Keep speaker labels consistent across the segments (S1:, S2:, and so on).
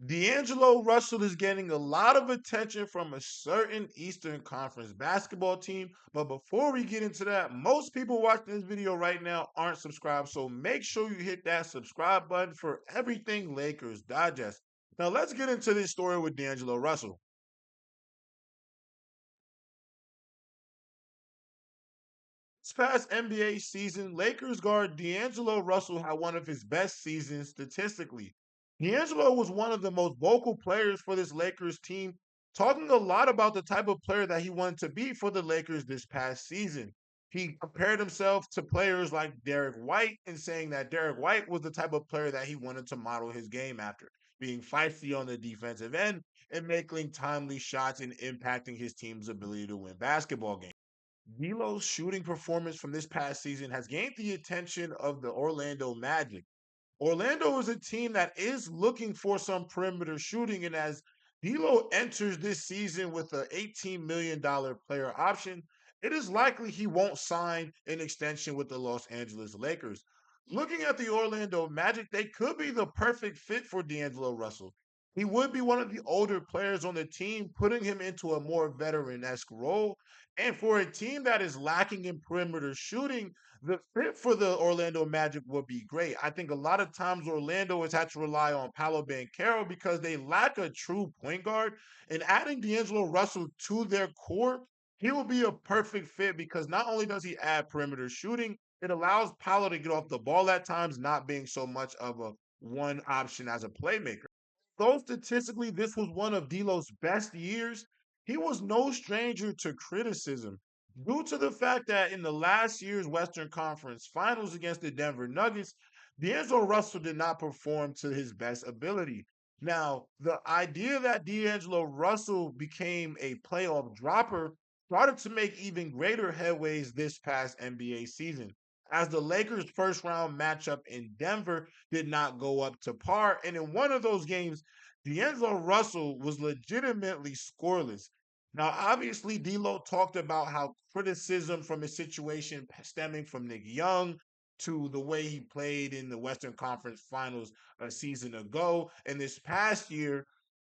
S1: D'Angelo Russell is getting a lot of attention from a certain Eastern Conference basketball team. But before we get into that, most people watching this video right now aren't subscribed. So make sure you hit that subscribe button for everything Lakers Digest. Now let's get into this story with D'Angelo Russell. This past NBA season, Lakers guard D'Angelo Russell had one of his best seasons statistically. D'Angelo was one of the most vocal players for this Lakers team, talking a lot about the type of player that he wanted to be for the Lakers this past season. He compared himself to players like Derek White and saying that Derek White was the type of player that he wanted to model his game after, being feisty on the defensive end and making timely shots and impacting his team's ability to win basketball games. D'Lo's shooting performance from this past season has gained the attention of the Orlando Magic. Orlando is a team that is looking for some perimeter shooting, and as D'Lo enters this season with an $18 million player option, it is likely he won't sign an extension with the Los Angeles Lakers. Looking at the Orlando Magic, they could be the perfect fit for D'Angelo Russell. He would be one of the older players on the team, putting him into a more veteran esque role. And for a team that is lacking in perimeter shooting, the fit for the Orlando Magic would be great. I think a lot of times Orlando has had to rely on Paolo Banchero because they lack a true point guard. And adding D'Angelo Russell to their core, he will be a perfect fit because not only does he add perimeter shooting, it allows Paolo to get off the ball at times, not being so much of a one option as a playmaker. Though statistically this was one of D'Lo's best years, he was no stranger to criticism due to the fact that in the last year's Western Conference Finals against the Denver Nuggets, D'Angelo Russell did not perform to his best ability. Now, the idea that D'Angelo Russell became a playoff dropper started to make even greater headways this past NBA season, as the Lakers' first round matchup in Denver did not go up to par. And in one of those games, D'Angelo Russell was legitimately scoreless. Now, obviously, D'Lo talked about how criticism from his situation stemming from Nick Young to the way he played in the Western Conference Finals a season ago and this past year.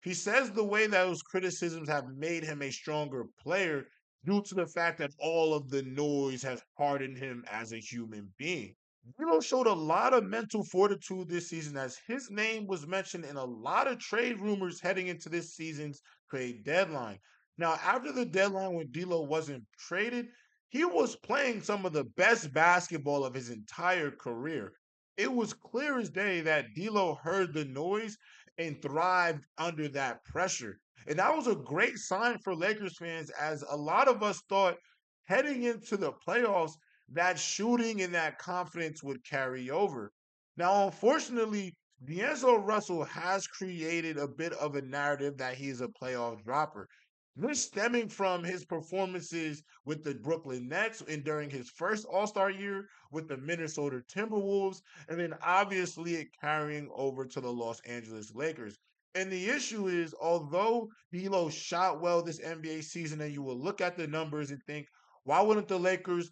S1: He says the way that those criticisms have made him a stronger player due to the fact that all of the noise has hardened him as a human being. D'Lo showed a lot of mental fortitude this season as his name was mentioned in a lot of trade rumors heading into this season's trade deadline. Now, after the deadline when D'Lo wasn't traded, he was playing some of the best basketball of his entire career. It was clear as day that D'Lo heard the noise and thrived under that pressure. And that was a great sign for Lakers fans, as a lot of us thought heading into the playoffs that shooting and that confidence would carry over. Now, unfortunately, D'Angelo Russell has created a bit of a narrative that he is a playoff dropper. This stemming from his performances with the Brooklyn Nets and during his first All Star year with the Minnesota Timberwolves, and then obviously it carrying over to the Los Angeles Lakers. And the issue is, although D'Lo shot well this NBA season, and you will look at the numbers and think, why wouldn't the Lakers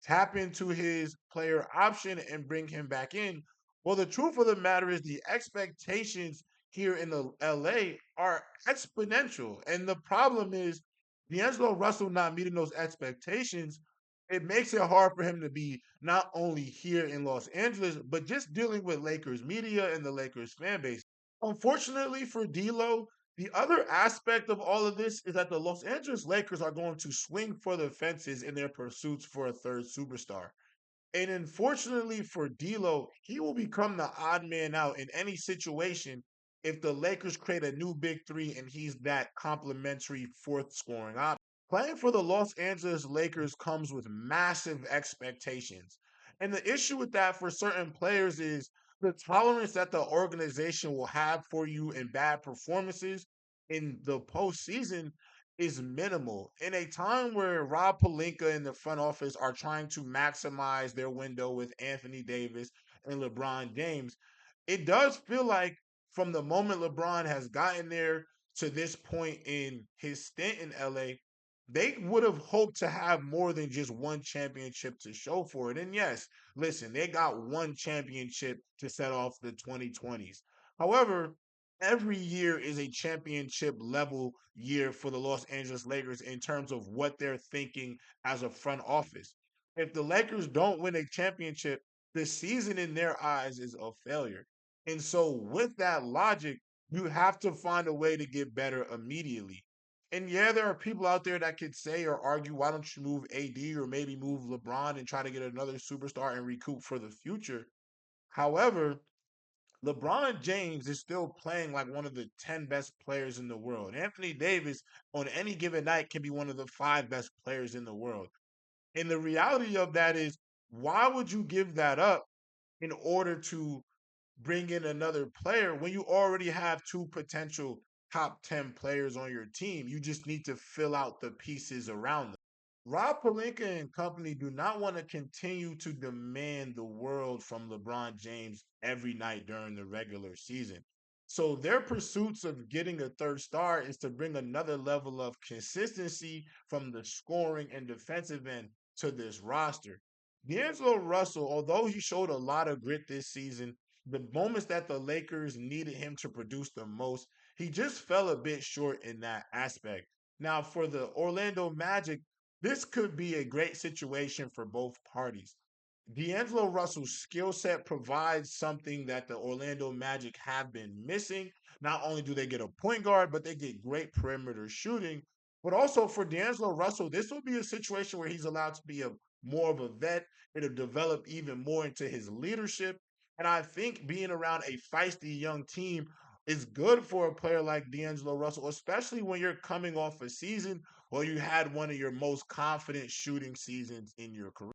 S1: tap into his player option and bring him back in? Well, the truth of the matter is the expectations here in the LA are exponential. And the problem is D'Angelo Russell not meeting those expectations. It makes it hard for him to be not only here in Los Angeles, but just dealing with Lakers media and the Lakers fan base. Unfortunately for D'Lo, the other aspect of all of this is that the Los Angeles Lakers are going to swing for the fences in their pursuits for a third superstar. And unfortunately for D'Lo, he will become the odd man out in any situation if the Lakers create a new big three and he's that complimentary fourth scoring option. Playing for the Los Angeles Lakers comes with massive expectations. And the issue with that for certain players is the tolerance that the organization will have for you in bad performances in the postseason is minimal. In a time where Rob Pelinka and the front office are trying to maximize their window with Anthony Davis and LeBron James, it does feel like from the moment LeBron has gotten there to this point in his stint in LA, they would have hoped to have more than just one championship to show for it. And yes, listen, they got one championship to set off the 2020s. However, every year is a championship level year for the Los Angeles Lakers in terms of what they're thinking as a front office. If the Lakers don't win a championship, the season in their eyes is a failure. And so, with that logic, you have to find a way to get better immediately. And yeah, there are people out there that could say or argue, why don't you move AD or maybe move LeBron and try to get another superstar and recoup for the future? However, LeBron James is still playing like one of the 10 best players in the world. Anthony Davis, on any given night, can be one of the five best players in the world. And the reality of that is, why would you give that up in order to bring in another player when you already have two potential top 10 players on your team? You just need to fill out the pieces around them. Rob Pelinka and company do not want to continue to demand the world from LeBron James every night during the regular season. So their pursuits of getting a third star is to bring another level of consistency from the scoring and defensive end to this roster. D'Angelo Russell, although he showed a lot of grit this season, the moments that the Lakers needed him to produce the most, he just fell a bit short in that aspect. Now, for the Orlando Magic, this could be a great situation for both parties. D'Angelo Russell's skill set provides something that the Orlando Magic have been missing. Not only do they get a point guard, but they get great perimeter shooting. But also for D'Angelo Russell, this will be a situation where he's allowed to be a more of a vet. It'll develop even more into his leadership. And I think being around a feisty young team is good for a player like D'Angelo Russell, especially when you're coming off a season or you had one of your most confident shooting seasons in your career.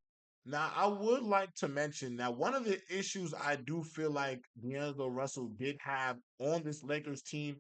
S1: Now, I would like to mention that one of the issues I do feel like D'Angelo Russell did have on this Lakers team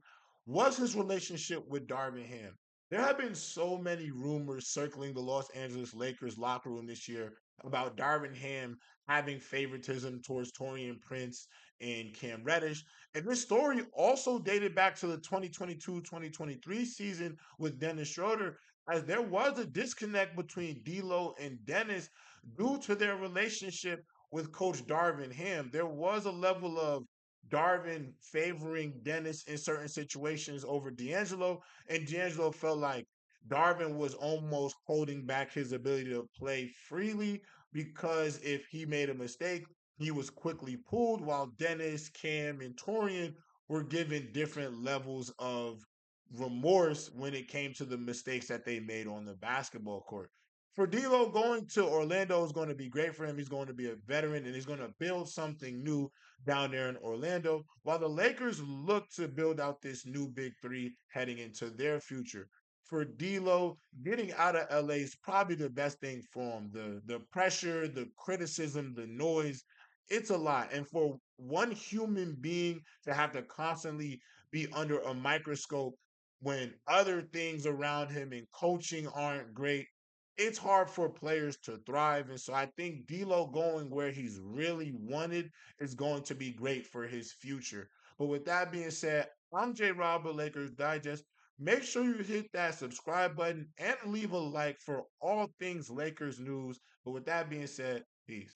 S1: was his relationship with Darvin Ham. There have been so many rumors circling the Los Angeles Lakers locker room this year about Darvin Ham having favoritism towards Torian Prince and Cam Reddish. And this story also dated back to the 2022-2023 season with Dennis Schroeder, as there was a disconnect between D'Lo and Dennis due to their relationship with Coach Darvin Ham. There was a level of Darvin favoring Dennis in certain situations over D'Angelo, and D'Angelo felt like Darvin was almost holding back his ability to play freely because if he made a mistake, he was quickly pulled, while Dennis, Cam, and Torian were given different levels of remorse when it came to the mistakes that they made on the basketball court. For D'Lo, going to Orlando is going to be great for him. He's going to be a veteran and he's going to build something new down there in Orlando, while the Lakers look to build out this new big three heading into their future. For D'Lo, getting out of LA is probably the best thing for him. The pressure, the criticism, the noise, it's a lot. And for one human being to have to constantly be under a microscope when other things around him and coaching aren't great, it's hard for players to thrive. And so I think D'Lo going where he's really wanted is going to be great for his future. But with that being said, I'm Jayrob of Lakers Digest. Make sure you hit that subscribe button and leave a like for all things Lakers news. But with that being said, peace.